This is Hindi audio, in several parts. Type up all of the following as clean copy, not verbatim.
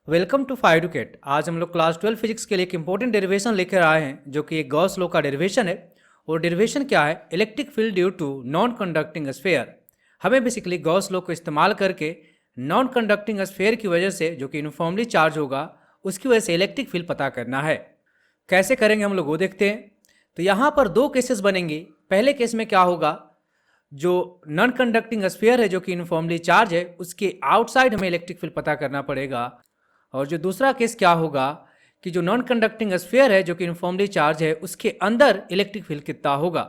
Welcome to फाइडुकेट। आज हम लोग क्लास 12 फिजिक्स के लिए एक इंपॉर्टेंट डेरिवेशन लेकर आए हैं जो कि एक गॉस लॉ का डेरिवेशन है। और डेरिवेशन क्या है? Electric field due to non conducting sphere. हमें बेसिकली गॉस लॉ को इस्तेमाल करके नॉन कंडक्टिंग स्फीयर की वजह से जो कि यूनिफॉर्मली चार्ज होगा उसकी वजह से इलेक्ट्रिक फील्ड पता करना है। कैसे करेंगे हम लोग वो देखते हैं। तो यहाँ पर दो केसेस बनेंगे। पहले केस में क्या होगा, जो नॉन कंडक्टिंग स्फीयर है जो कि यूनिफॉर्मली चार्ज है उसके आउटसाइड हमें इलेक्ट्रिक फील्ड पता करना पड़ेगा। और जो दूसरा केस क्या होगा कि जो नॉन कंडक्टिंग स्फीयर है जो कि यूनिफॉर्मली चार्ज है उसके अंदर इलेक्ट्रिक फील्ड कितना होगा।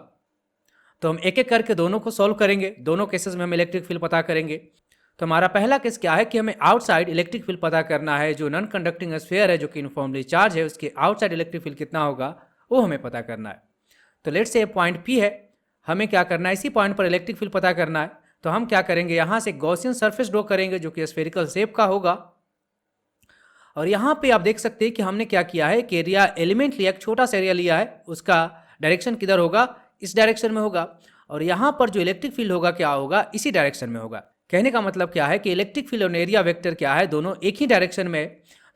तो हम एक एक करके दोनों को सॉल्व करेंगे। दोनों केसेस में हम इलेक्ट्रिक फील्ड पता करेंगे। तो हमारा पहला केस क्या है कि हमें आउटसाइड इलेक्ट्रिक फील्ड पता करना है। जो नॉन कंडक्टिंग स्फीयर है जो कि यूनिफॉर्मली चार्ज है उसके आउटसाइड इलेक्ट्रिक फील्ड कितना होगा वो हमें पता करना है। तो लेट्स से पॉइंट पी है, हमें क्या करना है, इसी पॉइंट पर इलेक्ट्रिक फील्ड पता करना है। तो हम क्या करेंगे, यहाँ से गॉसियन सरफेस ड्रॉ करेंगे जो कि स्फेरिकल शेप का होगा। और यहाँ पे आप देख सकते हैं कि हमने क्या किया है कि एरिया एलिमेंट लिया, एक छोटा सा एरिया लिया है, उसका डायरेक्शन किधर होगा, इस डायरेक्शन में होगा। और यहाँ पर जो इलेक्ट्रिक फील्ड होगा क्या होगा, इसी डायरेक्शन में होगा। कहने का मतलब क्या है कि इलेक्ट्रिक फील्ड और एरिया वेक्टर क्या है, दोनों एक ही डायरेक्शन में है।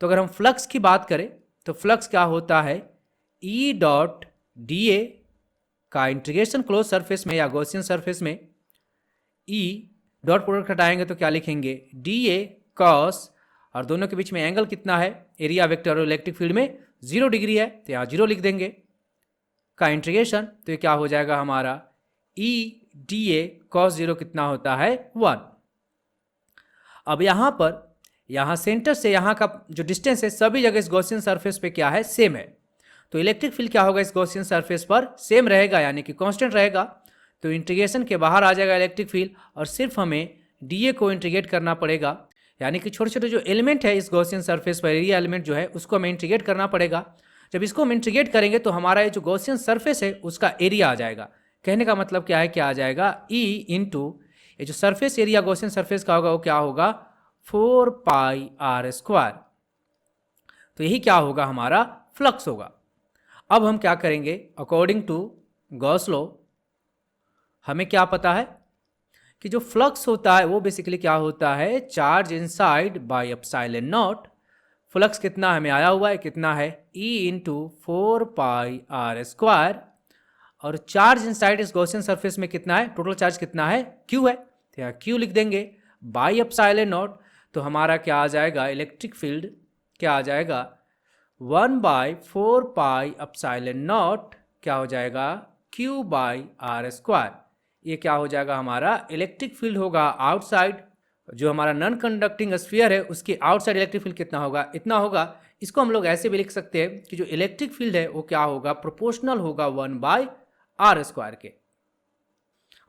तो अगर हम फ्लक्स की बात करें तो फ्लक्स क्या होता है, ई डॉट डी ए का इंटीग्रेशन क्लोज सरफेस में या गॉसियन सरफेस में, ई डॉट प्रोडक्ट हटाएंगे तो क्या लिखेंगे, डी ए कॉस, और दोनों के बीच में एंगल कितना है, एरिया वेक्टर और इलेक्ट्रिक फील्ड में 0 डिग्री है तो यहाँ 0 लिख देंगे, का इंटीग्रेशन। तो ये क्या हो जाएगा हमारा, ई डी ए कॉस 0 कितना होता है 1। अब यहाँ पर यहाँ सेंटर से यहाँ का जो डिस्टेंस है सभी जगह इस गॉसियन सरफेस पे क्या है, सेम है। तो इलेक्ट्रिक फील्ड क्या होगा इस गॉसियन सरफेस पर, सेम रहेगा, यानी कि कांस्टेंट रहेगा। तो इंटीग्रेशन के बाहर आ जाएगा इलेक्ट्रिक फील्ड और सिर्फ हमें डी ए को इंटीग्रेट करना पड़ेगा, यानी कि छोटे छोटे जो एलिमेंट है इस गॉसियन सरफेस पर, एरिया एलिमेंट जो है उसको हमें इंटीग्रेट करना पड़ेगा। जब इसको हम इंटीग्रेट करेंगे तो हमारा ये जो गॉसियन सरफेस है उसका एरिया आ जाएगा। कहने का मतलब क्या है, क्या आ जाएगा, ई इंटू ये जो सरफेस एरिया गॉसियन सरफेस का होगा वो क्या होगा, 4 पाई आर स्क्वायर। तो यही क्या होगा, हमारा फ्लक्स होगा। अब हम क्या करेंगे, अकॉर्डिंग टू गॉस लॉ हमें क्या पता है कि जो फ्लक्स होता है वो बेसिकली क्या होता है, charge inside by epsilon naught. Flux कितना हमें आया हुआ है, कितना है, E into 4 pi R square. और चार्ज इनसाइड इस गॉसियन सरफेस में कितना है, टोटल चार्ज कितना है, क्यू है, तो यहाँ क्यू लिख देंगे बाय एप्सिलॉन नॉट। तो हमारा क्या आ जाएगा, इलेक्ट्रिक फील्ड क्या आ जाएगा, 1/4 पाई एप्सिलॉन नॉट क्या हो जाएगा, क्यू बाई आर स्क्वायर। ये क्या हो जाएगा, हमारा इलेक्ट्रिक फील्ड होगा आउटसाइड। जो हमारा नॉन कंडक्टिंग स्फीयर है उसके आउटसाइड इलेक्ट्रिक फील्ड कितना होगा, इतना होगा। इसको हम लोग ऐसे भी लिख सकते हैं कि जो इलेक्ट्रिक फील्ड है वो क्या होगा, प्रोपोर्शनल होगा 1/r स्क्वायर के।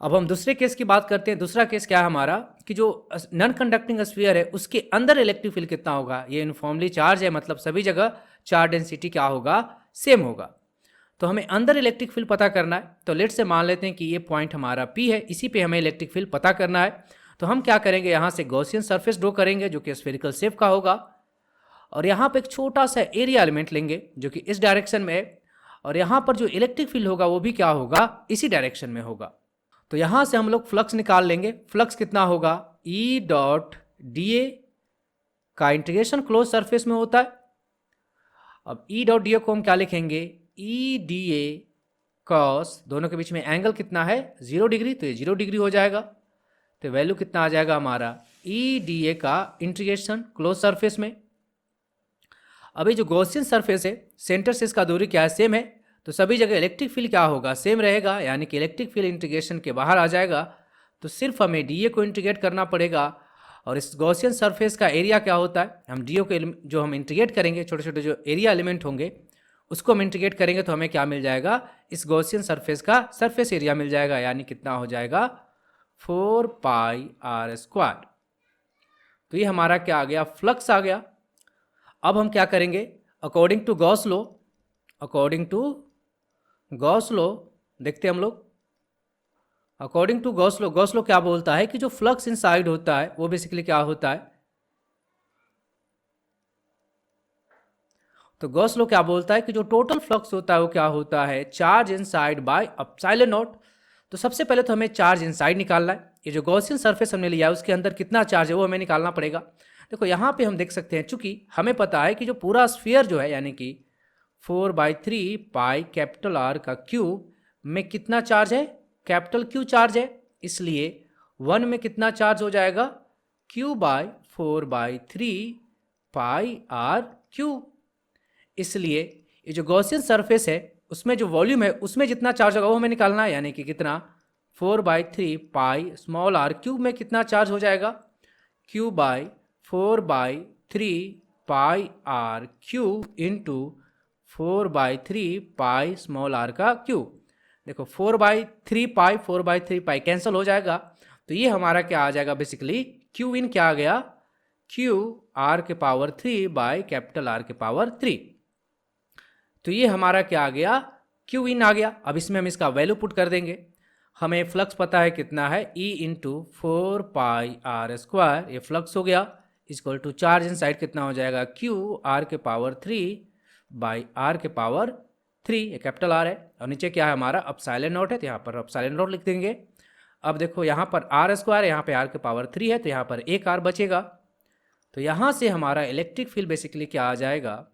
अब हम दूसरे केस की बात करते हैं। दूसरा केस क्या है हमारा कि जो नॉन कंडक्टिंग स्फीयर है उसके अंदर इलेक्ट्रिक फील्ड कितना होगा। ये यूनिफॉर्मली चार्ज है, मतलब सभी जगह चार्ज डेंसिटी क्या होगा, सेम होगा। तो हमें अंदर इलेक्ट्रिक फील्ड पता करना है। तो लेट से मान लेते हैं कि ये पॉइंट हमारा पी है, इसी पे हमें इलेक्ट्रिक फील्ड पता करना है। तो हम क्या करेंगे, यहाँ से गॉसियन सरफेस ड्रॉ करेंगे जो कि स्फेरिकल शेप का होगा। और यहाँ पे एक छोटा सा एरिया एलिमेंट लेंगे जो कि इस डायरेक्शन में है। और यहाँ पर जो इलेक्ट्रिक फील्ड होगा वो भी क्या होगा, इसी डायरेक्शन में होगा। तो यहाँ से हम लोग फ्लक्स निकाल लेंगे। फ्लक्स कितना होगा, ई डॉट डी ए का इंटीग्रेशन क्लोज सरफेस में होता है। अब ई डॉट डी ए को हम क्या लिखेंगे, ई डी ए कॉस, दोनों के बीच में एंगल कितना है 0 डिग्री, तो ये 0 डिग्री हो जाएगा। तो वैल्यू कितना आ जाएगा हमारा, ई डी ए का इंटीग्रेशन क्लोज सरफेस में। अभी जो गॉसियन सरफेस है सेंटर से इसका दूरी क्या है, सेम है। तो सभी जगह इलेक्ट्रिक फील्ड क्या होगा, सेम रहेगा, यानी कि इलेक्ट्रिक फील्ड इंटीग्रेशन के बाहर आ जाएगा। तो सिर्फ हमें डी ए को इंटीग्रेट करना पड़ेगा। और इस गॉसियन सरफेस का एरिया क्या होता है, हम डी ए को जो हम इंटीग्रेट करेंगे, छोटे छोटे जो एरिया एलिमेंट होंगे उसको हम इंटीग्रेट करेंगे तो हमें क्या मिल जाएगा, इस गॉसियन सरफेस का सरफेस एरिया मिल जाएगा, यानी कितना हो जाएगा 4 पाई आर स्क्वायर। तो ये हमारा क्या आ गया, फ्लक्स आ गया। अब हम क्या करेंगे, according to Gauss law, according to Gauss law देखते हैं हम लोग। अकॉर्डिंग टू गॉस लॉ क्या बोलता है कि जो फ्लक्स इनसाइड होता है वो बेसिकली क्या होता है, तो गॉस लॉ क्या बोलता है कि जो टोटल फ्लक्स होता है वो क्या होता है, charge inside by epsilon not. तो सबसे पहले तो हमें चार्ज इनसाइड निकालना है। ये जो गॉसियन सरफेस हमने लिया है उसके अंदर कितना चार्ज है वो हमें निकालना पड़ेगा। देखो यहाँ पे हम देख सकते हैं, चूंकि हमें पता है कि जो पूरा स्फीयर जो है यानी कि 4/3 पाई कैपिटल आर का क्यूब में कितना चार्ज है, कैपिटल क्यू चार्ज है, इसलिए 1 में कितना चार्ज हो जाएगा, Q/4/3 पाई आर क्यूब। इसलिए ये जो गॉसियन सरफेस है उसमें जो वॉल्यूम है उसमें जितना चार्ज होगा वो हमें निकालना है, यानी कि कितना 4/3 पाई स्मॉल आर क्यूब में कितना चार्ज हो जाएगा, Q/4/3 pi R cube into 4/3 pi small R का क्यूब। देखो 4/3 पाई 4/3 पाई कैंसिल हो जाएगा, तो ये हमारा क्या आ जाएगा, बेसिकली क्यू इन क्या आ गया, क्यू आर के पावर 3 बाई कैपिटल आर के पावर 3। तो ये हमारा क्या आ गया, क्यू इन आ गया। अब इसमें हम इसका वैल्यू पुट कर देंगे। हमें फ्लक्स पता है कितना है, E इंटू 4πr², ये फ्लक्स हो गया, equal to charge inside कितना हो जाएगा, क्यू आर के पावर 3 बाई आर के पावर 3, ये कैपिटल आर है। और नीचे क्या है हमारा, एप्सिलॉन नॉट है, तो यहाँ पर एप्सिलॉन नॉट लिख देंगे। अब देखो यहाँ पर r², यहाँ पे r के पावर 3 है, तो यहाँ पर एक r बचेगा। तो यहाँ से हमारा इलेक्ट्रिक फील्ड बेसिकली क्या आ जाएगा,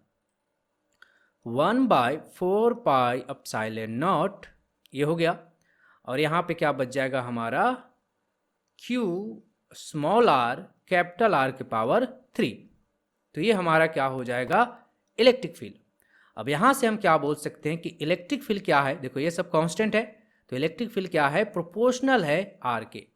1/4 पाई एप्सिलॉन नॉट, ये हो गया। और यहाँ पे क्या बच जाएगा हमारा, Q small are capital R के पावर 3। तो ये हमारा क्या हो जाएगा, इलेक्ट्रिक फील्ड। अब यहाँ से हम क्या बोल सकते हैं कि इलेक्ट्रिक फील्ड क्या है, देखो ये सब कांस्टेंट है, तो इलेक्ट्रिक फील्ड क्या है, प्रोपोर्शनल है आर के।